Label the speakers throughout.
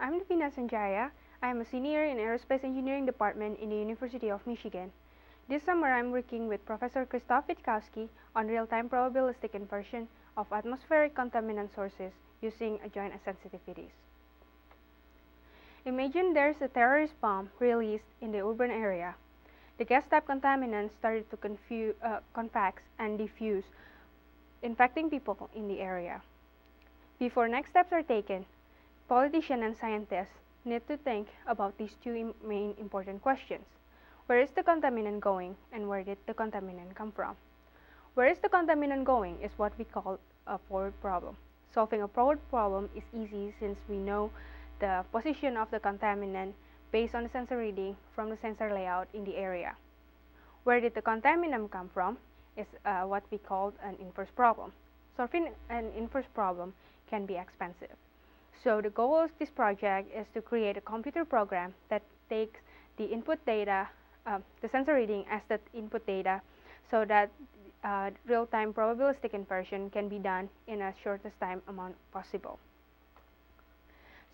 Speaker 1: I'm Devina Sanjaya. I am a senior in Aerospace Engineering Department in the University of Michigan. This summer I'm working with Professor Fidkowski on real-time probabilistic inversion of atmospheric contaminant sources using adjoint sensitivities. Imagine there's a terrorist bomb released in the urban area. The gas-type contaminant started to convex and diffuse, infecting people in the area. Before next steps are taken, politicians and scientists need to think about these two main important questions. Where is the contaminant going, and where did the contaminant come from? Where is the contaminant going is what we call a forward problem. Solving a forward problem is easy since we know the position of the contaminant based on the sensor reading from the sensor layout in the area. Where did the contaminant come from is what we call an inverse problem. Solving an inverse problem can be expensive. So the goal of this project is to create a computer program that takes the input data, the sensor reading as the input data, so that real-time probabilistic inversion can be done in a shortest time amount possible.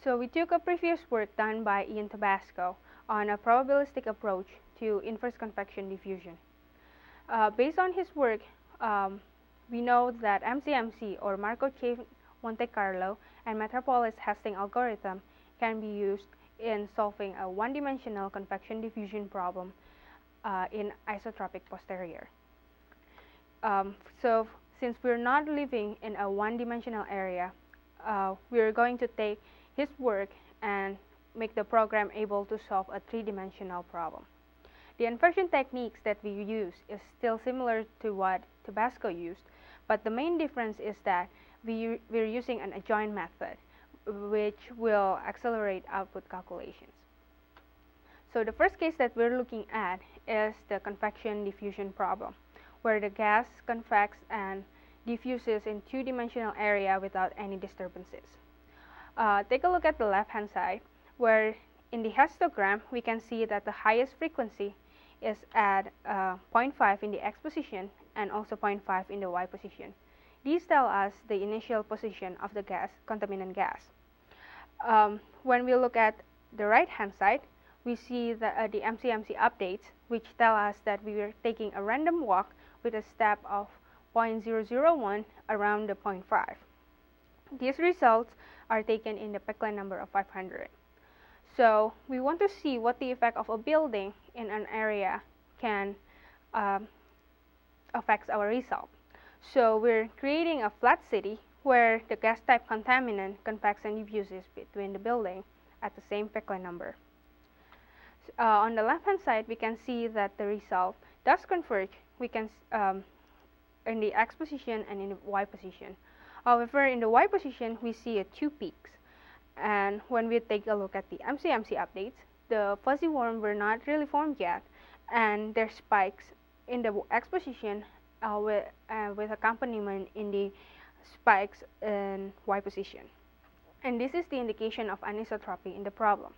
Speaker 1: So we took a previous work done by Ian Tobasco on a probabilistic approach to inverse convection-diffusion. Based on his work, we know that MCMC, or Markov chain Monte Carlo, and Metropolis Hastings algorithm can be used in solving a one-dimensional convection-diffusion problem in isotropic posterior. So since we're not living in a one-dimensional area, we're going to take his work and make the program able to solve a three-dimensional problem. The inversion techniques that we use is still similar to what Tobasco used, but the main difference is that we're using an adjoint method, which will accelerate output calculations. So the first case that we're looking at is the convection-diffusion problem, where the gas convects and diffuses in two-dimensional area without any disturbances. Take a look at the left-hand side, where in the histogram we can see that the highest frequency is at 0.5 in the x position and also 0.5 in the y position. These tell us the initial position of the contaminant gas. When we look at the right-hand side, we see the MCMC updates, which tell us that we are taking a random walk with a step of 0.001 around the 0.5. These results are taken in the Peck line number of 500. So we want to see what the effect of a building in an area can affect our result. So we're creating a flat city where the gas-type contaminant convects and diffuses between the building at the same Peck line number. On the left-hand side, we can see that the result does converge. We can in the x position and in the y position. However, in the y position, we see two peaks. And when we take a look at the MCMC updates, the fuzzy worm were not really formed yet, and there's spikes in the x position with accompaniment in the spikes in y position. And this is the indication of anisotropy in the problem.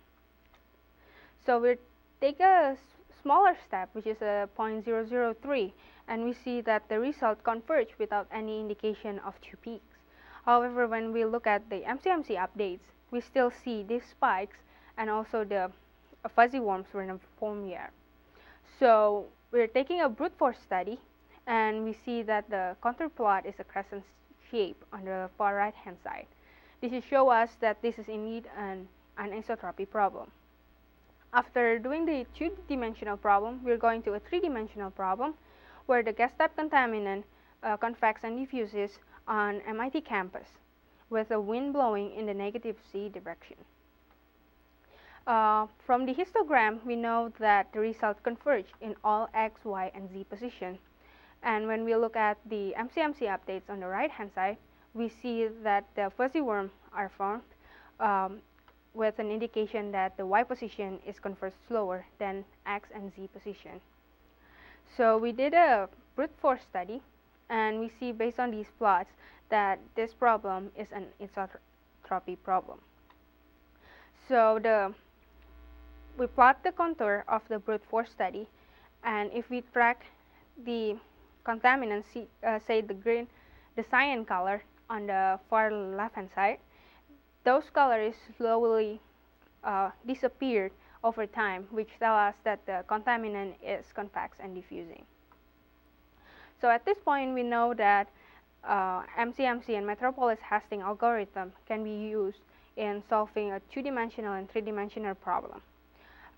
Speaker 1: So we take a smaller step, which is a 0.003, and we see that the result converge without any indication of two peaks. However, when we look at the MCMC updates, we still see these spikes, and also the fuzzy worms were not formed yet. So we're taking a brute force study, and we see that the contour plot is a crescent shape on the far right hand side. This will show us that this is indeed an anisotropy problem. After doing the two-dimensional problem, we're going to a three-dimensional problem where the gas-type contaminant convects and diffuses on MIT campus with a wind blowing in the negative z direction. From the histogram, we know that the result converge in all x, y, and z position. And when we look at the MCMC updates on the right-hand side, we see that the fuzzy worm are formed with an indication that the y position is converged slower than x and z position. So we did a brute force study, and we see based on these plots that this problem is an anisotropy problem. So we plot the contour of the brute force study, and if we track the contaminant, say the cyan color on the far left hand side, those color is slowly disappeared over time, which tell us that the contaminant is convex and diffusing. So at this point, we know that MCMC and Metropolis Hastings algorithm can be used in solving a two-dimensional and three-dimensional problem.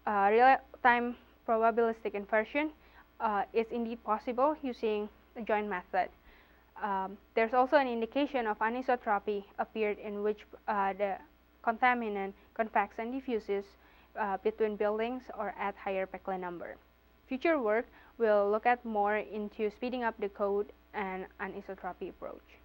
Speaker 1: Real-time probabilistic inversion is indeed possible using the Adjoint method. There's also an indication of anisotropy appeared in which the contaminant convex and diffuses between buildings or at higher Peclet number. Future work will look at more into speeding up the code and anisotropy approach.